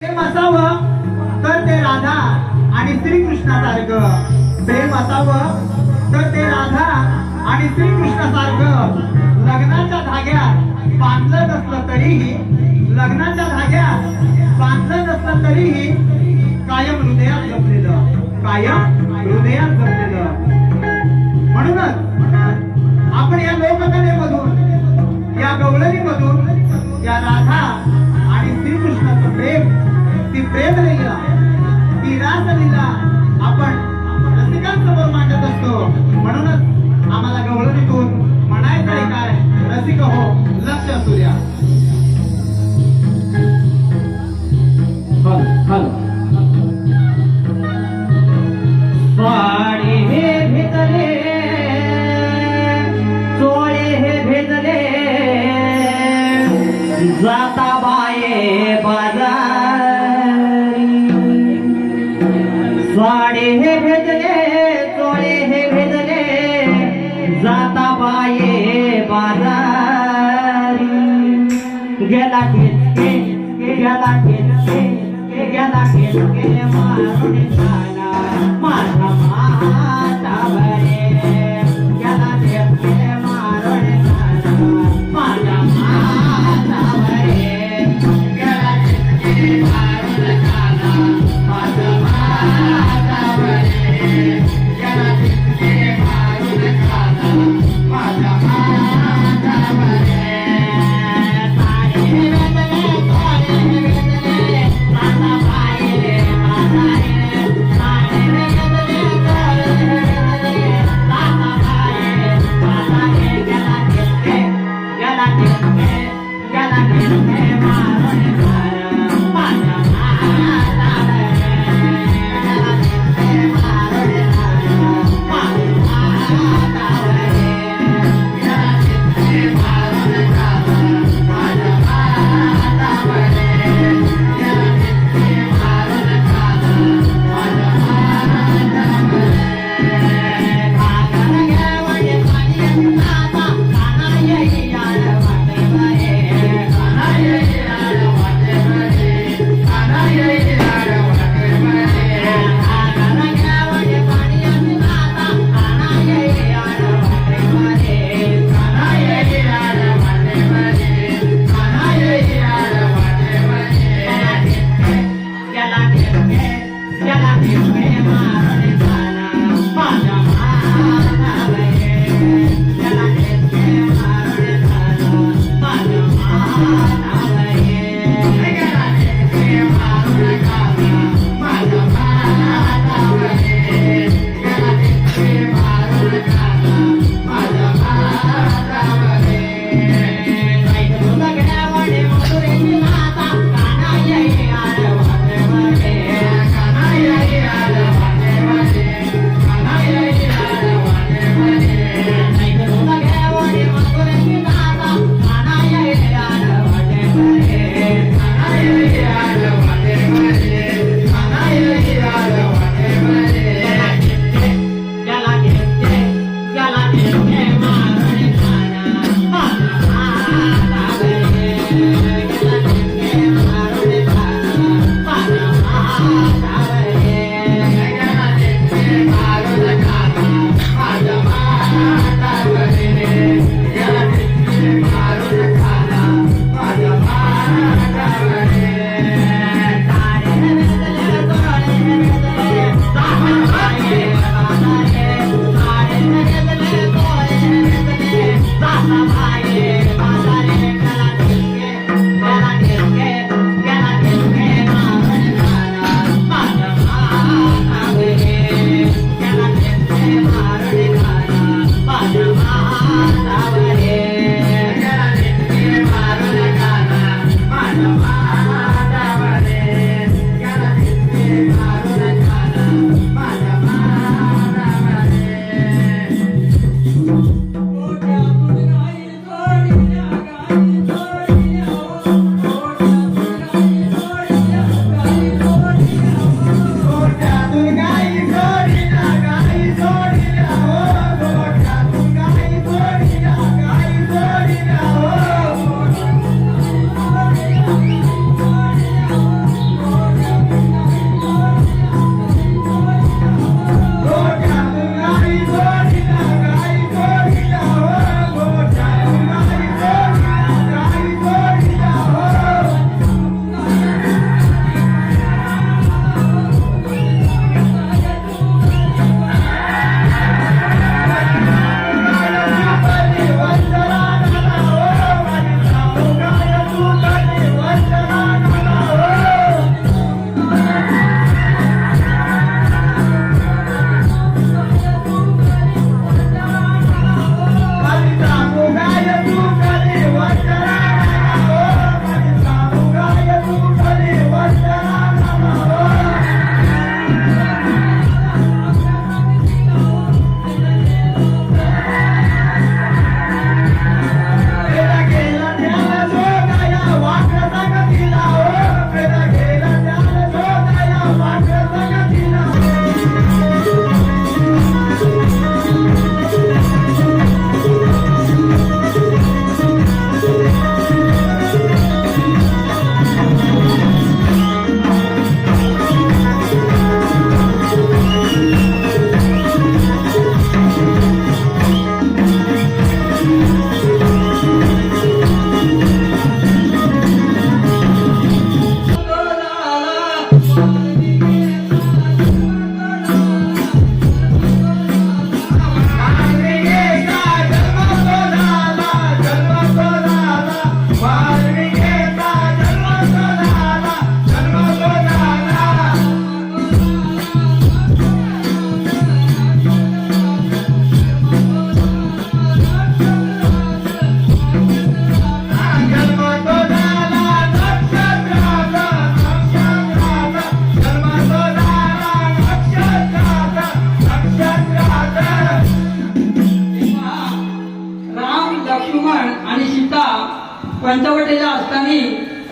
प्रेम असावं तर ते राधा आणि श्रीकृष्णासारखं प्रेम असावं तर ते राधा आणि श्रीकृष्णासारखं लग्नाच्या धाग्यात बांधलं नसलं तरीही लग्नाच्या धाग्यात बांधलं नसलं तरीही कायम हृदयात जपलेलं कायम हृदयात जपलेलं. म्हणूनच आपण या लोककथेमधून या गवळणीमधून या राधा आणि श्रीकृष्णाचं प्रेम ती प्रेमलीला ती रासलीला आपण रसिकांसमोर मांडत असतो. म्हणूनच आम्हाला गवळणीतून म्हणायचं आहे काय, रसिक हो लक्ष असू द्या. स्वाडे हे भेटले चोळे हे भेटले जाता बाये बाजारी. स्वाडे हे भेटले चोळे हे भेटले जाता बाये बाजारी. गेला ठेचके गेला ठेचके गेला ठेचके मारून झाला माझा माता बरे. गेला ठेचके मारून झाला माझा माता बरे. गेला ठेचके मारून झाला माझा माता बरे. गेला ठेचके मारून झाला माझा माता बरे. तारे वेदले तारे वेदले माता बाई रे माता रे. तारे वेदले तारे वेदले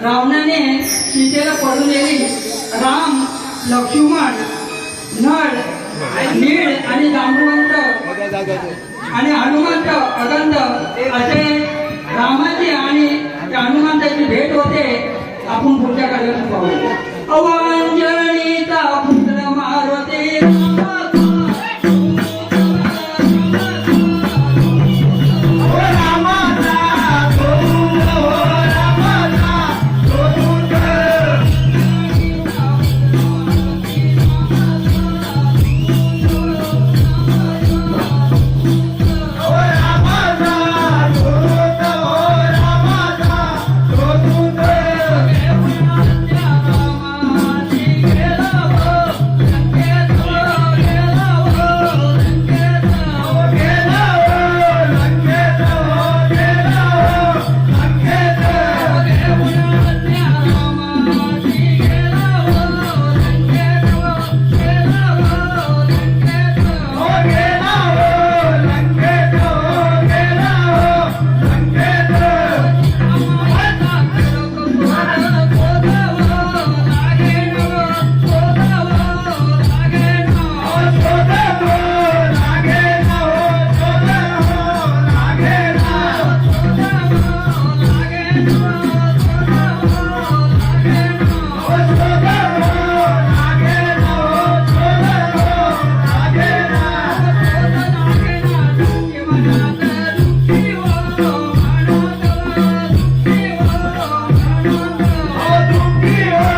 रावणाने सीतेला पळून नेली. राम, लक्ष्मण, नळ, नीळ आणि जांबुवंत आणि हनुमंत अगंध असे रामाची आणि त्या हनुमंताची भेट होते. आपण पुढच्या कार्यक्रमात पाहू. अवांजनीचा पुत्र मारुती रामाचा. ओ रामाचा गोविंद, ओ रामाचा गोविंद. ओ रामाचा गोविंद, ओ रामाचा गोविंद. गेला ओ लंकेत, ओ गेला ओ लंकेत. ओ गेला ओ लंकेत, ओ गेला ओ लंकेत. ओ शोधत लागे ना, ओ शोधत लागे ना. ओ शोधत लागे ना, ओ शोधत लागे ना. ओ दुःखी हो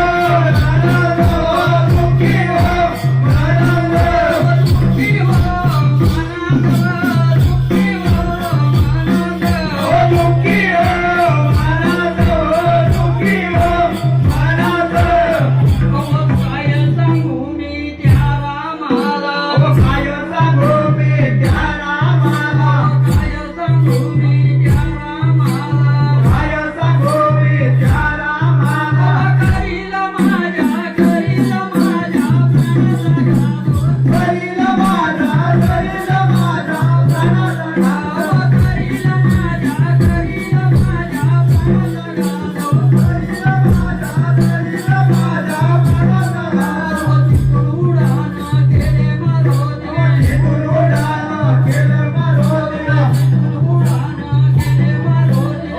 ननद, ओ दुःखी हो ननद. ओ दुःखी हो ननद, ओ दुःखी हो ननद. ओ काय सांगू मी त्या रामाला, काय सांगू मी त्या रामाला. करील माझा, करील माझा प्राणाचा घात. करील माझा, करील माझा प्राणाचा घात. तिथून उडान केले मारोदिया, तिथून उडान केले मारोदिया. उडान केले मारोदिया.